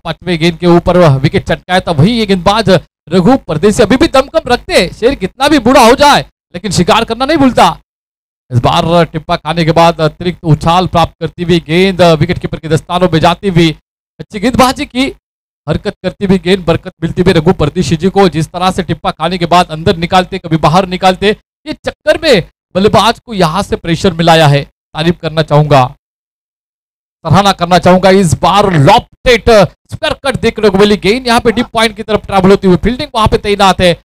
5वें गेंद के ऊपर विकेट चटकाया था वही ये गेंदबाज रघु परदेसी अभी भी दमकम रखते, शेर कितना भी बूढ़ा हो जाए लेकिन शिकार करना नहीं भूलता। इस बार टिप्पा खाने के बाद अतिरिक्त उछाल प्राप्त करती हुई गेंद विकेट कीपर के दस्तानों में जाती हुई अच्छी गेंदबाजी की, हरकत करती हुई गेंद बरकत मिलती हुई रघु परदेशी जी को। जिस तरह से टिप्पा खाने के बाद अंदर निकालते कभी बाहर निकालते, ये चक्कर में बल्लेबाज को यहां से प्रेशर मिलाया है, तारीफ करना चाहूंगा, सराहना करना चाहूंगा। इस बार लॉफ्टेड स्क्वायर कट देखने को मिली गेंद, यहाँ पे डीप पॉइंट की तरफ ट्रैवल होती हुई फील्डिंग वहां पे तैनात है।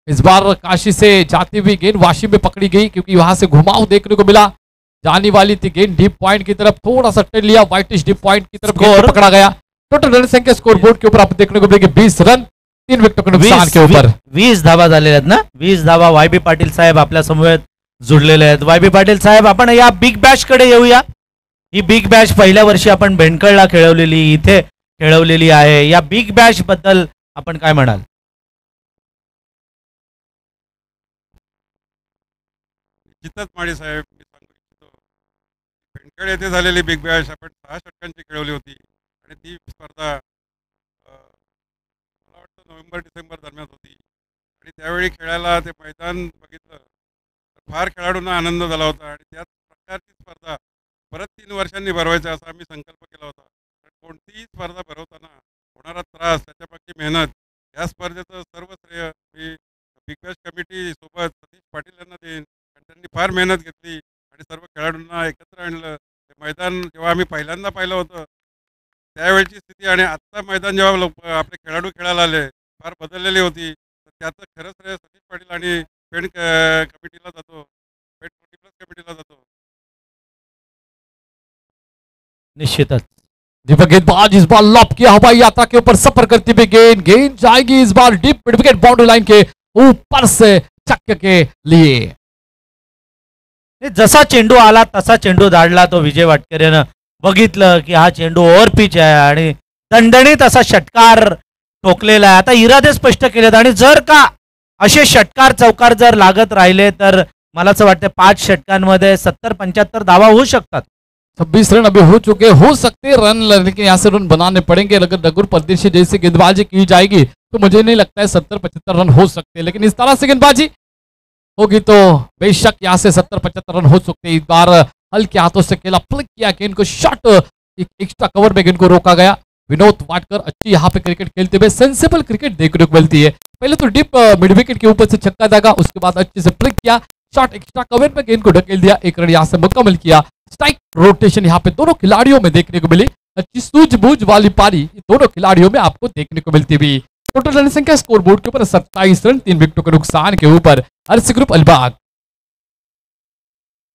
इस बार काशी से जाती हुई गेंद वाशी में पकड़ी गई क्योंकि वहां से घुमाव देखने को मिला, जाने वाली थी गेंद डीप पॉइंट की तरफ, थोड़ा सा टर्न लिया, व्हाइटिश डीप पॉइंट की तरफ गेंद पकड़ा गया। टोटल रन संख्या स्कोर बोर्ड के ऊपर आप देखने को मिलेगी 20 रन 3 विकेटों के नुकसान के ऊपर। 20 धावा झालेल्या आहेत ना, 20 धावा। वाय.बी. पाटील साहेब आपल्या समवेत जुडलेले आहेत। वाय.बी. पाटील साहेब, आपण या बिग बॅश कडे येऊया। ही बिग बॅश पहिल्या वर्षी आपण भेंडकळला खेळवलेली, इथे खेळवलेली आहे। या बिग बॅश बद्दल आपण काय म्हणाल? निश्चितच माळी साहेब, मी सांगू इच्छितो, भेंडकळ येथे झालेली बिग बॅश आपण 6 षटकांची खेळवली होती आणि ती स्पर्धा मला वाटतं नोव्हेंबर-डिसेंबर दरम्यान होती आणि त्यावेळी खेळायला ते मैदान बघितलं तर फार खेळाडूंना आनंद झाला होता आणि त्याच प्रकारची स्पर्धा परत 3 वर्षांनी भरवायचा असा आम्ही संकल्प केला होता। पण कोणतीही स्पर्धा भरवताना होणारा त्रास, त्याच्यामागची मेहनत, या स्पर्धेचं सर्व श्रेय मी बिग बॅश कमिटी सोबत सतीश पाटील यांना देईन। त्यांनी फार मेहनत घेतली आणि सर्व खेळाडूंना एकत्र आणलं। ते मैदान जेव्हा आम्ही पहिल्यांदा पाहिलं होतं त्यावेळची स्थिती आणि आत्ता मैदान जेव्हा आपले खेळाडू खेळायला आले फार बदललेली होती, तर त्याचं खरंच श्रेय सतीश पाटील आणि पेड कमिटीला जातो, पेड 40+ कमिटीला जातो। निश्चितच दीपक गेंदबाज इस बार लॉप किया हवाई यात्रा के ऊपर सफर करती हुई गेंद, गेंद जाएगी इस बार deep mid wicket boundary line के ऊपर से छक्के के लिए। जसा चेंडू आला तसा चेंडू धाडला तो विजय वाटकरेनं, बघितलं की हा चेंडू ओव्हर पिच आहे आणि दणदणीत असा षटकार ठोकलेला आहे। आता इरादे स्पष्ट केलेत आणि जर का असे षटकार चौकार जर लागत राहिले तर मला असं वाटतं 5 षटकांमध्ये 70-75 धावा होऊ शकतात। 26 रन अभी हो चुके, हो सकते रन, लेकिन यहाँ से रन बनाने पड़ेंगे। अगर रघु परदेशी जैसी गेंदबाजी की जाएगी तो मुझे नहीं लगता है 70-75 रन हो सकते, लेकिन इस तरह से गेंदबाजी होगी तो बेशक यहाँ से 70-75 रन हो सकते। इस बार हल्के हाथों से खेला, फ्लिक किया गेंद को, शॉट एक एक्स्ट्रा कवर में गेंद को रोका गया। विनोद वाटकर अच्छी यहाँ पे क्रिकेट खेलते हुए सेंसिबल क्रिकेट देखने को मिलती है। पहले तो डीप मिड विकेट के ऊपर से छक्का दागा, उसके बाद अच्छे से फ्लिक किया, शॉट एक्स्ट्रा कवर में गेंद को ढकेल दिया, 1 रन यहाँ से मुकम्मल किया। स्ट्राइक रोटेशन यहाँ पे दोनों खिलाड़ियों में देखने को मिली, अच्छी सूझबूझ वाली पारी दोनों खिलाड़ियों में आपको देखने को मिलती हुई। टोटल रन संख्या स्कोर बोर्ड के ऊपर 27 रन 3 विकेटों के नुकसान के ऊपर आरसी ग्रुप अलीबाग।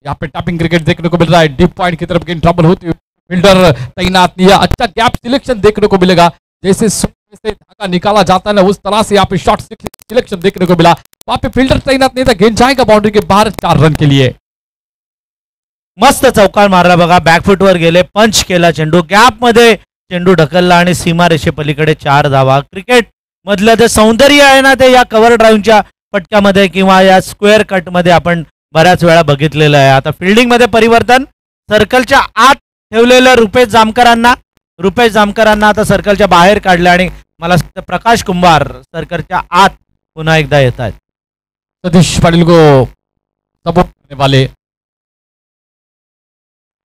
यहाँ पे टैपिंग क्रिकेट देखने को मिल रहा है, डीप पॉइंट की तरफ गेंद ट्रबल होती हुई, फील्डर तैनात नहीं है, अच्छा गैप सिलेक्शन देखने को मिलेगा, जैसे से धागा निकाला जाता है ना उस तरह से यहाँ पे शॉट सिलेक्शन देखने को मिला। वहां पे फील्डर तैनात नहीं था, गेंद जाएगा बाउंड्री के बाहर 4 रन के लिए। मस्त चौकार मारला बघा, बॅकफुट वर गेले, पंच केला चेंडू, गॅप मध्ये चेंडू ढकलला आणि सीमारेषे पलीकडे 4 धावा। क्रिकेट मधलं ते सौंदर्य आहे ना ते या कव्हर ड्राईव्हच्या पटक्यामध्ये किंवा या स्क्वेअर कट मध्ये आपण बऱ्याच वेळा बघितलेलं आहे। आता फिल्डिंग मध्ये परिवर्तन, सर्कलच्या आत ठेवलेल्या रुपेश जामकरांना आता सर्कलच्या बाहेर काढले आणि मला प्रकाश कुंभार सर्कलच्या आत पुन्हा एकदा येत आहेत। सतीश पाटिल को सपोर्ट करने वाले,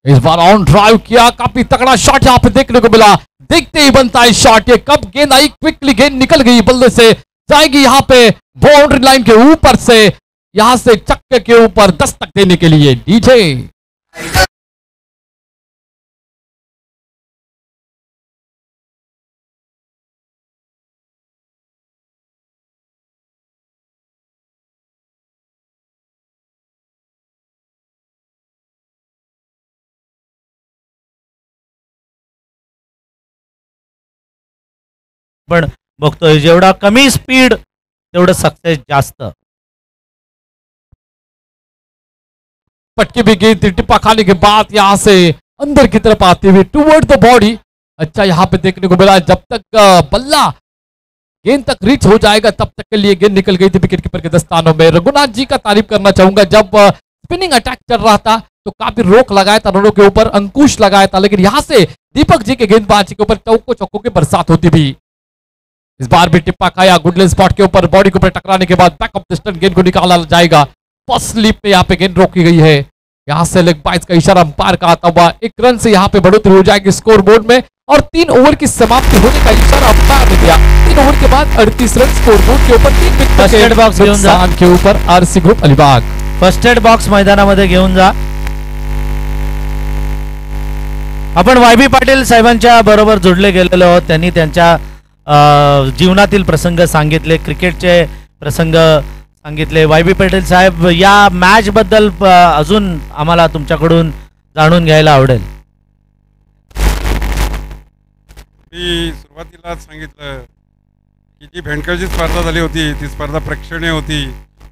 इस बार ऑन ड्राइव किया, काफी तगड़ा शॉट यहाँ पे देखने को मिला, देखते ही बनता है शॉट। ये कब गेंद आई, क्विकली गेंद निकल गई बल्ले से, जाएगी यहाँ पे बाउंड्री लाइन के ऊपर से, यहां से चक्के के ऊपर दस्तक देने के लिए डीजे। पण बघतोय जेवढा कमी स्पीड तेवढं सक्सेस जास्त। पटकी भी गेंद टिप्पा खाने के बाद यहां से अंदर की तरफ आते हुए टुवर्ड द बॉडी, अच्छा यहां पे देखने को मिला। जब तक बल्ला गेंद तक रीच हो जाएगा तब तक के लिए गेंद निकल गई थी विकेट कीपर के दस्तानों में। रघुनाथ जी का तारीफ करना चाहूंगा, जब स्पिनिंग अटैक चल रहा था तो काफी रोक लगाया था, रनों के ऊपर अंकुश लगाया था, लेकिन यहां से दीपक जी के गेंदबाजी के ऊपर चौको चौकों की बरसात होती भी। इस बार भी टिप्पा खाया, गुडले स्पॉट के ऊपर बॉडी के ऊपर टकराने के बाद बैक ऑफ डिस्टेंस गेंद को निकाला जाएगा। फर्स्ट स्लिप पे यहाँ पे गेंद रोकी गई है। यहां से लेग बाइज का इशारा अंपायर का आता हुआ 1 रन से यहाँ पे बढ़ोतरी हो जाएगी स्कोर बोर्ड में और 3 ओवर की समाप्ति होने का इशारा अंपायर ने दिया। 3 ओवर के बाद 38 रन स्कोर बोर्ड के ऊपर 3 फर्स्ट एड बॉक्स घेऊन जा के ऊपर RC group Alibag. First aid box मैदानामध्ये घेऊन जा। आपण वाय.बी. पाटील साहेबांच्या बरोबर जोडले गेलेलो आहोत। त्यांनी त्यांच्या जीवनातील प्रसंग सांगितले, क्रिकेटचे प्रसंग सांगितले। वाय.बी. पाटील साहेब, या मॅच बद्दल अजून आम्हाला तुमच्याकडून जाणून घ्यायला आवडेल। मी सुरुवातीलाच सांगितलं की जी भेंडकळची स्पर्धा झाली होती ती स्पर्धा प्रेक्षणीय होती।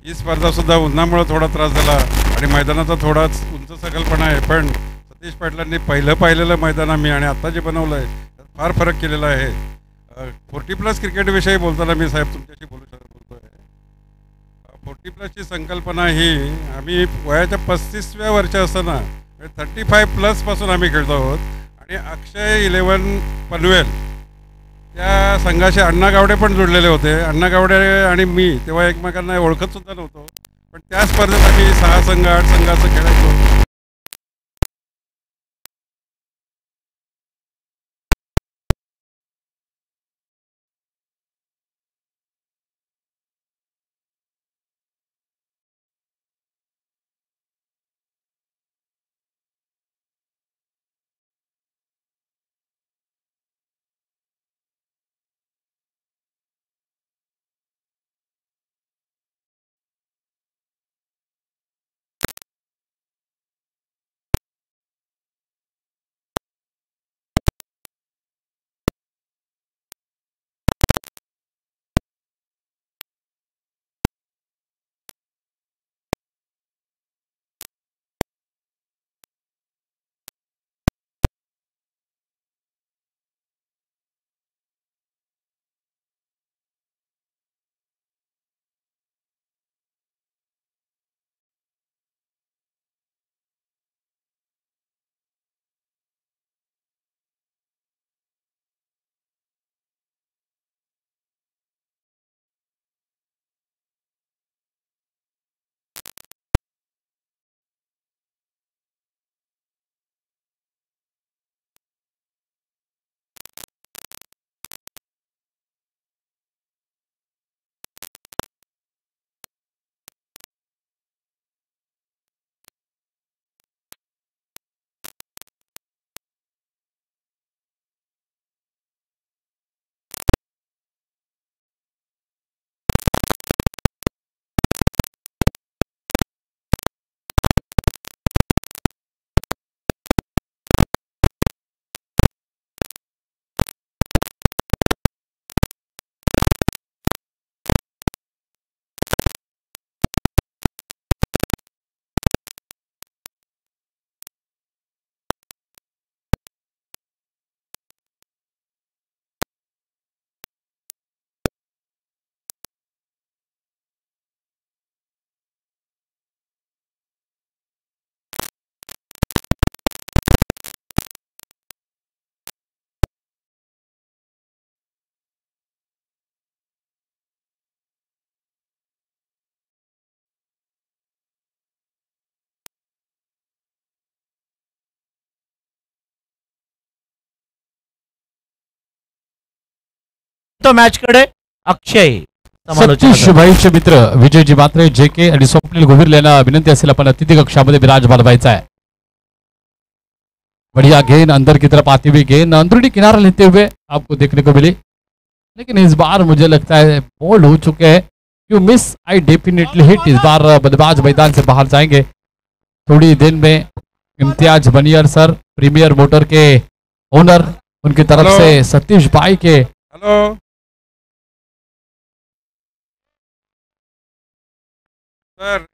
ही स्पर्धा सुद्धा उन्हामुळे थोडा त्रास झाला आणि मैदानाचा थोडाच उंच सकलपणा आहे, पण सतीश पाटलांनी पाहिलेलं मैदान आम्ही आणि आता जे बनवलं आहे त्यात फार फरक केलेला आहे। 40+ क्रिकेटविषयी बोलताना मी साहेब तुमच्याशी बोलतोय। 40+ ची संकल्पना ही आम्ही वयाच्या 35व्या वर्षी असताना 35+ पासून आम्ही खेळतो आहोत आणि अक्षय 11 पनवेल त्या संघाशी अण्णा गावडे पण जोडलेले होते। अण्णा गावडे आणि मी तेव्हा एकमेकांना ओळखत सुद्धा नव्हतो, पण त्या स्पर्धेत आम्ही 6 संघ 8 संघ असं खेळायचो। तो मॅच कडे अक्षय सतीश भाईचे मित्र विजयजी मात्रे JK आणि स्वप्नील गोविर यांना विनंती असेल आपण अतिथि कक्षामध्ये विराजमान व्हायचा है। बढ़िया गेंद अंदर की तरफ आती हुई गेंद अंदरूनी किनारा लेते हुए आपको देखने को मिली, लेकिन इस बार मुझे लगता है बोल्ड हो चुके हैं। You miss I definitely hit. इस बार बल्लेबाज मैदान से बाहर जाएंगे। थोड़ी देर में इम्तियाज बनियर सर प्रीमियर मोटर के ओनर उनकी तरफ हेलो। से सतीश भाई के हेलो सर,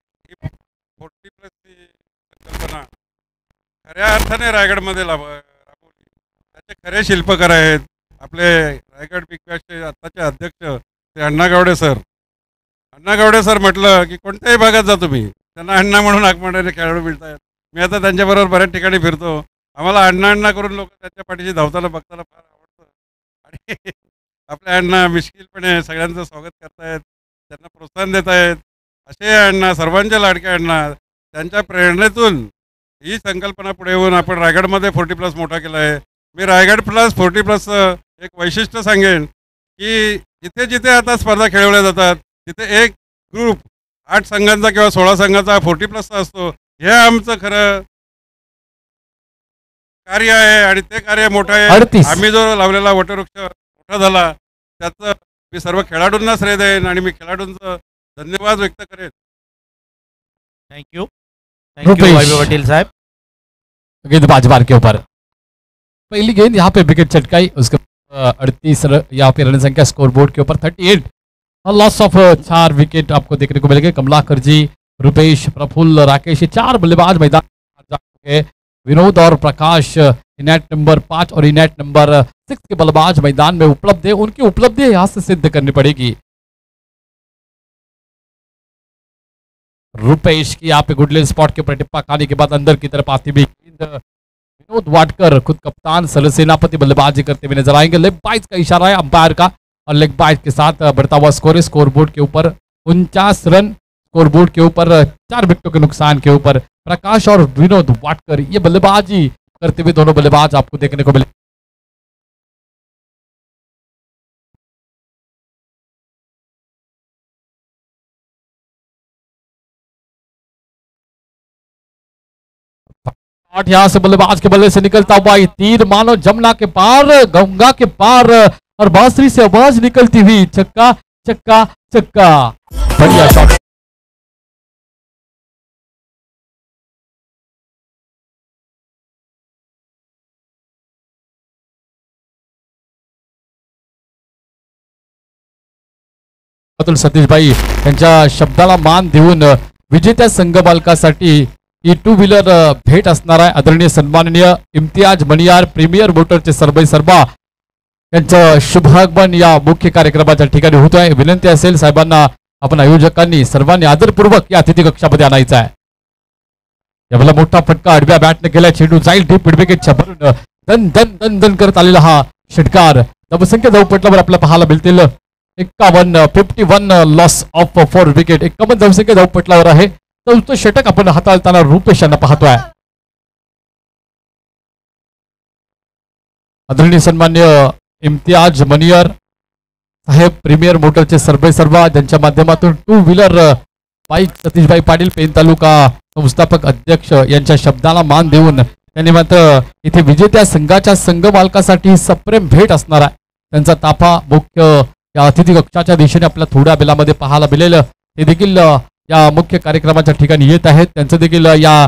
40+ ची संकल्पना खऱ्या अर्थाने रायगडमध्ये राबवली। त्याचे खरे शिल्पकार आहेत आपले रायगड बिग बॅशचे आत्ताचे अध्यक्ष ते अण्णा गावडे सर। अण्णा गावडे सर म्हटलं की कोणत्याही भागात जा तुम्ही त्यांना अण्णा म्हणून हाक मारणारे खेळाडू मिळत आहेत। मी आता त्यांच्याबरोबर बऱ्याच ठिकाणी फिरतो. आम्हाला अण्णा करून लोक त्यांच्या पाठीशी धावताना बघताना फार आवडतं. आणि आपल्या अण्णा मिश्किलपणे सगळ्यांचं स्वागत करतायत, त्यांना प्रोत्साहन देत आहेत. असे अण्णा, सर्वांचे लाडके अण्णा, त्यांच्या प्रेरणेतून ही संकल्पना पुढे येऊन आपण रायगडमध्ये 40+ मोठा केला आहे. मी रायगड प्लस 40+ एक वैशिष्ट्य सांगेन की जिथे जिथे आता स्पर्धा खेळवल्या जातात तिथे एक ग्रुप 8 संघांचा किंवा 16 संघांचा 40+ असतो. हे आमचं खरं कार्य आहे आणि ते कार्य मोठं आहे. 38. आम्ही जो लावलेला वटवृक्ष मोठा झाला त्याचं मी सर्व खेळाडूंना श्रेय देईन आणि मी खेळाडूंचं धन्यवाद व्यक्त करेन. Thank you thank you Rupesh. Y B Patil sahab. गेंदबाज बार के ऊपर पहली गेंद यहाँ पे विकेट चटकाई, उसके 38 यहाँ पे रन संख्या स्कोर बोर्ड के ऊपर 38. लॉस ऑफ 4 विकेट आपको देखने को मिलेंगे. कमलाकर जी, रुपेश, प्रफुल्ल, राकेश, ये 4 बल्लेबाज मैदान में जा चुके हैं. विनोद और प्रकाश इनेट नंबर 5 और इनेट नंबर 6 के बल्लेबाज मैदान में उपलब्ध है. उनकी उपलब्धि यहाँ से सिद्ध करनी पड़ेगी. रुपेश की यहाँ पे गुडलिन स्पॉट के ऊपर टिप्पा खाने के बाद अंदर की तरफ आती हुई गेंद विनोद वाटकर खुद कप्तान सरसेनापति बल्लेबाजी करते हुए नजर आएंगे. लेग बाइज का इशारा है अंपायर का और लेग बाइज के साथ बढ़ता हुआ स्कोर है. स्कोर बोर्ड के ऊपर 49 रन. स्कोर बोर्ड के ऊपर 4 विकेटों के नुकसान के ऊपर प्रकाश और विनोद वाटकर ये बल्लेबाजी करते हुए दोनों बल्लेबाज आपको देखने को मिले. शॉट यहां से बल्लेबाज के बल्ले से निकलता हुआ ये तीर मानो जमुना के पार, गंगा के पार और बांसुरी से आवाज निकलती हुई. छक्का छक्का छक्का. बढ़िया शॉट. अतुल सतीशभाई यांच्या शब्दाला मान देऊन विजेत्या संघ मालकासाठी ही 2 व्हीलर भेट असणार आहे. आदरणीय सन्माननीय इम्तियाज मणियार प्रीमियर मोटरचे सरबई सरबा यांचं शुभागमन या मुख्य कार्यक्रमाच्या ठिकाणी होत आहे. विनंती असेल साहेबांना, आपण आयोजकांनी सर्वांनी आदरपूर्वक या अतिथी कक्षामध्ये आणायचं आहे. यावेळेला मोठा फटका आडव्या बॅटने केला. चेंडू जाईल डीप मिडविकेटच्या भरून दन दन दन दन करत आलेला हा षटकार धावसंख्या धावपटलावर आपल्याला पाहायला मिळतील. 51 लॉस ऑफ 4 विकेट. 51 धावसंख्या धावपटलावर आहे. चौथं षटक आपण हाताळताना रुपेश यांना पाहतोय. आदरणीय सन्मान्य इम्तियाज मनियर साहेब प्रीमियर मोटरचे सरबई सर्वा ज्यांच्या माध्यमातून 2 व्हीलर बाईक सतीशभाई पाटील पेन तालुका संस्थापक अध्यक्ष यांच्या शब्दाला मान देऊन त्यांनी मात्र इथे विजेत्या संघाच्या संघ मालकासाठी सप्रेम भेट असणार आहे. त्यांचा ताफा मुख्य या अतिथी कक्षाच्या दिशेने आपल्याला थोड्या वेळामध्ये पाहायला मिळेल. ते देखील या मुख्य कार्यक्रमाच्या ठिकाणी येत आहेत. त्यांचं देखील या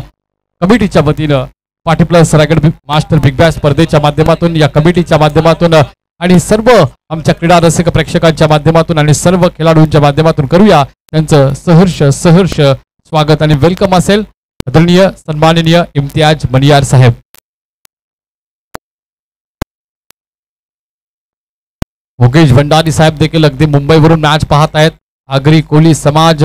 कमिटीच्या वतीनं पाटी plus Raigad master big bash स्पर्धेच्या माध्यमातून या कमिटीच्या माध्यमातून आणि सर्व आमच्या क्रीडा रसिक प्रेक्षकांच्या माध्यमातून आणि सर्व खेळाडूंच्या माध्यमातून करूया त्यांचं सहर्ष स्वागत आणि वेलकम असेल. आदरणीय सन्माननीय इम्तियाज मनियार साहेब. मुकेश भंडारी साहेब देखील अगदी मुंबईवरून मॅच पाहत आहेत. आगरी कोली समाज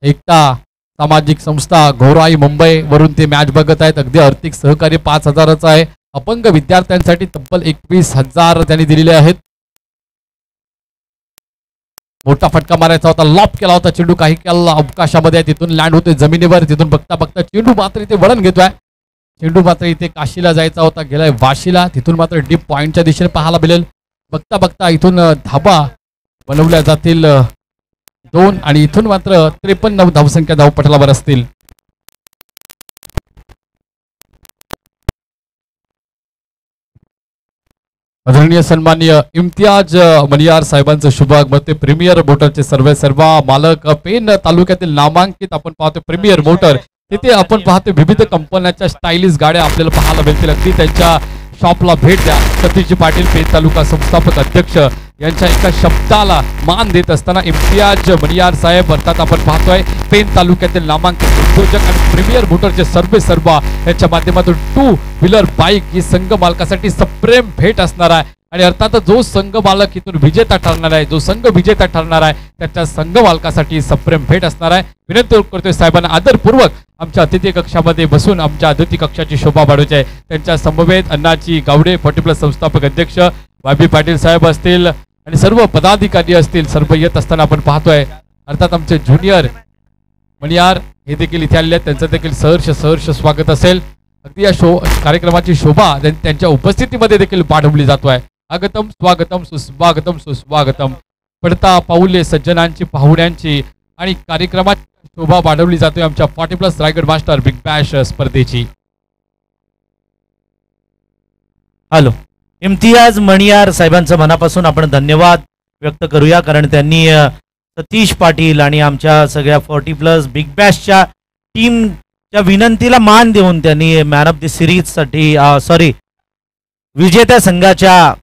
एकता सामाजिक संस्था घोराई मुंबई वरून ते मॅच बघत आहेत. अगदी आर्थिक सहकार्य 5,000चं आहे. अपंग विद्यार्थ्यांसाठी तब्बल 21,000 त्यांनी दिलेले आहेत. मोठा फटका मारायचा होता. लॉप केला होता चेंडू काही काल अवकाशामध्ये तिथून लँड होते जमिनीवर. तिथून बघता बघता चेंडू मात्र इथे वळण घेतोय. चेंडू मात्र इथे काशीला जायचा होता, गेलाय वाशीला. तिथून मात्र डीप पॉइंटच्या दिशेने पाहायला मिळेल. बघता बघता इथून धाबा बनवल्या जातील 2 आणि इथून मात्र 53 धावसंख्या धावपटलावर असतील. आदरणीय सन्माननीय इम्तियाज मनियार साहेबांचं शुभागमन. ते प्रीमियर मोटरचे सर्वा मालक पेन तालुक्यातील नामांकित आपण पाहतो प्रीमियर मोटर. तिथे आपण पाहतो विविध कंपन्यांच्या स्टायलिश गाड्या आपल्याला पाहायला मिळतील. अगदी त्यांच्या शॉपला भेट द्या. सतीश पाटील पेन तालुका संस्थापक अध्यक्ष यांच्या एका शब्दाला मान देत असताना इम्तियाज मनियार साहेब अर्थात आपण पाहतोय पेन तालुक्यातील नामांकित उद्योजक आणि प्रीमियर मोटरचे सर्वा यांच्या माध्यमातून 2 व्हीलर बाईक ही संघ मालकासाठी सप्रेम भेट असणार आहे. आणि अर्थात जो संघ मालक इथून विजेता ठरणार आहे, जो संघ विजेता ठरणार आहे त्याच्या संघ मालकासाठी सप्रेम भेट असणार आहे. विनंती करतोय साहेबांना आदरपूर्वक आमच्या अतिथी कक्षामध्ये बसून आमच्या अतिथी कक्षाची शोभा वाढवायची आहे. त्यांच्या समवेत अण्णाची गावडे 40+ संस्थापक अध्यक्ष वाबी पाटील साहेब असतील आणि सर्व पदाधिकारी असतील, सर्व येत असताना आपण पाहतोय. अर्थात आमचे ज्युनियर मणियार हे देखील इथे आलेले आहेत, त्यांचं देखील सहर्ष स्वागत असेल. अगदी या कार्यक्रमाची शोभा त्यांच्या उपस्थितीमध्ये देखील वाढवली जातोय. आगतम स्वागतम सुस्वागतम सुस्वागतम. पडता पाऊले सज्जनांची पाहुण्यांची आणि कार्यक्रमाची शोभा वाढवली जातोय आमच्या 40+ रायगड मास्टर बिग बॅश स्पर्धेची. हॅलो, इम्तियाज मणियार साहेबांचं मनापासून आपण धन्यवाद व्यक्त करूया, कारण त्यांनी सतीश पाटील आणि आमच्या सगळ्या 40+ बिग बॅशच्या टीमच्या विनंतीला मान देऊन त्यांनी मॅन ऑफ द सिरीजसाठी विजेत्या संघाच्या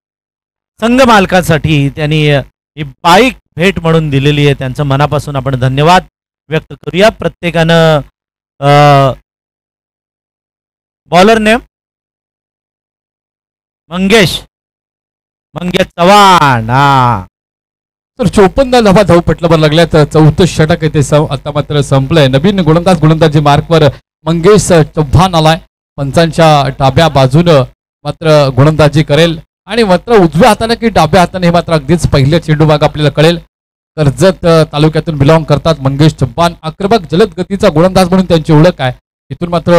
संघ मालकासाठी त्यांनी ही बाईक भेट म्हणून दिलेली आहे. त्यांचं मनापासून आपण धन्यवाद व्यक्त करूया. प्रत्येकानं बॉलर नेम मंगेश चव्हाण. हा तर 54 धावा धावपटलावर लागल्यात. 4थं षटक येथे आता मात्र संपलंय. नवीन गोलंदाजी मार्कवर मंगेश चव्हाण आलाय. पंचांच्या डाव्या बाजूनं मात्र गोलंदाजी करेल आणि मात्र उजव्या हाताने की डाव्या हाताने हे मात्र अगदीच पहिल्या चेंडू भाग आपल्याला कळेल. कर्जत तालुक्यातून बिलॉंग करतात मंगेश चव्हाण. आक्रमक जलद गतीचा गोलंदाज म्हणून त्यांची ओळख आहे. इथून मात्र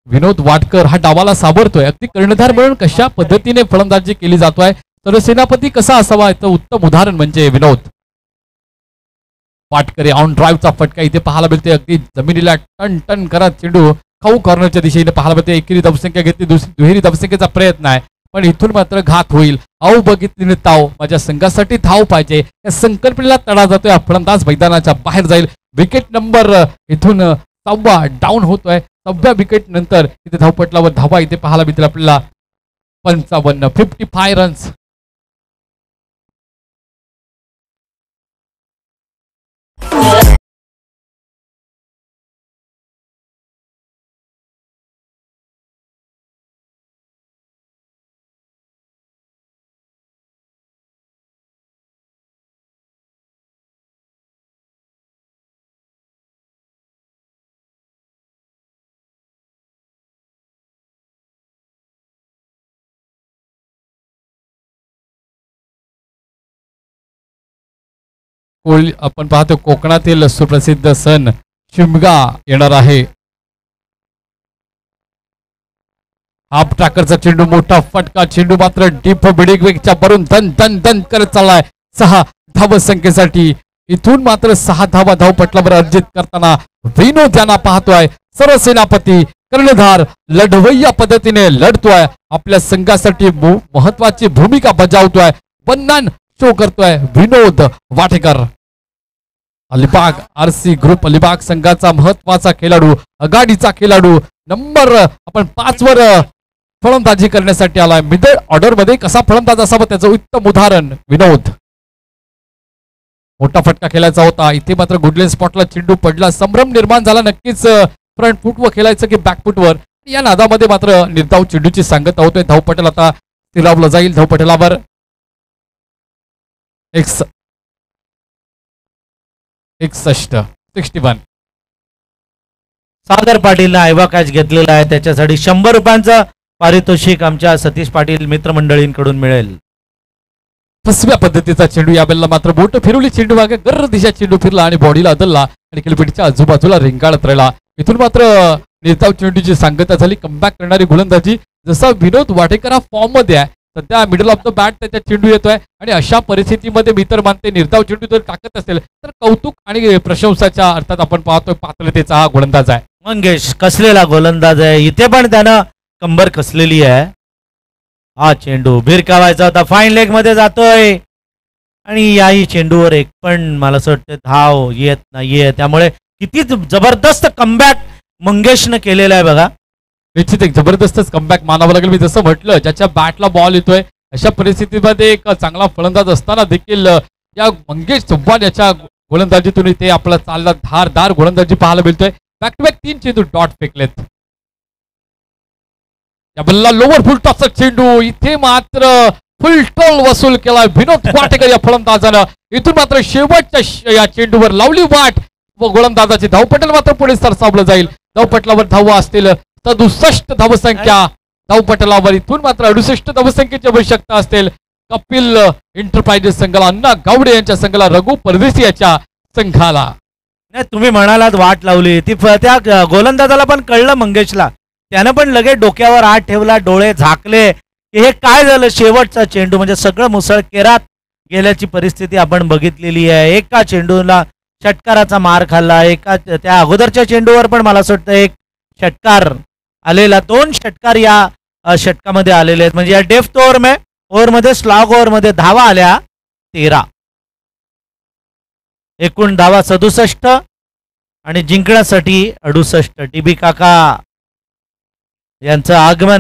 विनोद वाटकर हा डावाला सावरतोय. अगदी कर्णधार म्हणून कशा पद्धतीने फलंदाजी केली जातोय, सरसेनापती कसा असावा याचं उत्तम उदाहरण म्हणजे विनोद वाटकर. ऑन ड्राईव्हचा फटका इथे पाहायला मिळते. अगदी जमिनीला टन टन करत चेंडू खाऊ कॉर्नरच्या दिशेने पाहायला मिळते. एकेरी धावसंख्या घेतली, दुहेरी धावसंख्येचा प्रयत्न आहे, पण इथून मात्र घात होईल. आऊ बघितली ताव, माझ्या संघासाठी धाव पाहिजे या संकल्पनेला तडा जातोय. फलंदाज मैदानाच्या बाहेर जाईल. विकेट नंबर इथून 6वा डाऊन होतोय. 6व्या विकेट नंतर इथे धावपटलावर धावा इथे पाहायला मिळतील आपल्याला 55 रन्स. आपण पाहतो कोकणातील सुप्रसिद्ध सण शिमगा येणार आहे. हाफ ट्रॅकरचा चेंडू, मोठा फटका, चेंडू मात्र डीप बिडिगवेगच्या भरून धन धन धन करत चाललाय. 6 धाव संख्येसाठी इथून मात्र 6 धावा धावपटलावर अर्जित करताना विनोद यांना पाहतोय. सरसेनापती कर्णधार लढवय्या पद्धतीने लढतोय. आपल्या संघासाठी महत्वाची भूमिका बजावतोय. बन्नान शो करतोय विनोद वाटेकर. अलिबाग आरसी ग्रुप अलिबाग संघाचा महत्वाचा खेळाडू, आघाडीचा खेळाडू, नंबर आपण 5 वर फलंदाजी करण्यासाठी आलाय. मिडल ऑर्डर मध्ये कसा फलंदाज असावा त्याचं उत्तम उदाहरण विनोद. मोठा फटका खेळायचा होता, इथे मात्र गुडलेन स्पॉटला चेंडू पडला. संभ्रम निर्माण झाला नक्कीच. फ्रंट फुटवर खेळायचं की बॅक फुटवर, या नादामध्ये मात्र निर्धाव चेंडूची सांगता होतोय. धावपटल आता स्थिरावला जाईल. धावपटलावर 61. सागर पाटीलने आयवा कॅच घेतलेला आहे. त्याच्यासाठी 100 रुपयांचं पारितोषिक आमच्या सतीश पाटील मित्रमंडळींकडून मिळेल. फसव्या पद्धतीचा चेंडू, यावेळेला मात्र बोट फिरवली. चेंडू मागे गर्र दिशा चेंडू फिरला आणि बॉडीला अदलला आणि खेळपट्टीच्या आजूबाजूला रिंगाळत राहिला. इथून मात्र निर्धाव चेंडूची सांगता झाली. कमबॅक करणारी गोलंदाजी, जसा विनोद वाटेकर हा फॉर्म मध्ये आहे. सध्या मिडल ऑफ द बॅट त्याच्या चेंडू येतोय आणि अशा परिस्थितीमध्ये मी तर मानते निर्धाव चेंडू जर टाकत असेल तर कौतुक आणि प्रशंसाच्या अर्थात आपण पाहतोय पात्रतेचा हा गोलंदाज आहे. मंगेश कसलेला गोलंदाज आहे. इथे पण त्यानं कंबर कसलेली आहे. हा चेंडू भिरकावायचा होता, फाईन लेग मध्ये जातोय आणि याही चेंडूवर एक पण मला असं वाटतं धाव येत नाहीये. त्यामुळे किती जबरदस्त कमबॅक मंगेशनं केलेला आहे बघा. निश्चित एक जबरदस्तच कमबॅक मानावं लागेल. मी जसं म्हटलं, ज्याच्या बॅटला बॉल येतोय अशा परिस्थितीमध्ये एक चांगला फलंदाज असताना देखील या मंगेश चव्हाण याच्या गोलंदाजीतून इथे आपला चालला धारदार गोलंदाजी पाहायला मिळतोय. बॅक टू बॅक 3 चेंडू डॉट फेकलेत. या बल्ला लोवर फुल टॉसचा चेंडू, इथे मात्र फुल टोल वसूल केला विनोद वाटेकर या फलंदाजानं. इथून मात्र शेवटच्या या चेंडूवर लावली वाट व गोलंदाजाची धावपटल मात्र पुढे सरसावलं जाईल. धावपटलावर धावा असतील 67 धावसंख्या. धावपटलावर इथून मात्र 68 धावसंख्येची आवश्यकता असेल. कपिल एंटरप्राइजेस संघाला, अण्णा गावडे यांच्या संघाला, रघु परदेशी याच्या संघाला. नाही, तुम्ही म्हणालात वाट लावली ती त्या गोलंदाजाला पण कळलं, मंगेशला. त्यानं पण लगेच डोक्यावर हात ठेवला, डोळे झाकले की हे काय झालं. शेवटचा चेंडू म्हणजे सगळं मुसळकेरात गेल्याची परिस्थिती आपण बघितलेली आहे. एका चेंडूला षटकाराचा मार खाल्ला. त्या अगोदरच्या चेंडूवर पण मला असं वाटतं एक षटकार आलेला. 2 षटकार या षटकामध्ये आलेले आहेत. म्हणजे या डेफ्थ ओव्हरमध्ये स्लॉग ओव्हरमध्ये धावा आल्या 13. एकूण धावा 67 आणि जिंकण्यासाठी 68. टीबी काका यांचं आगमन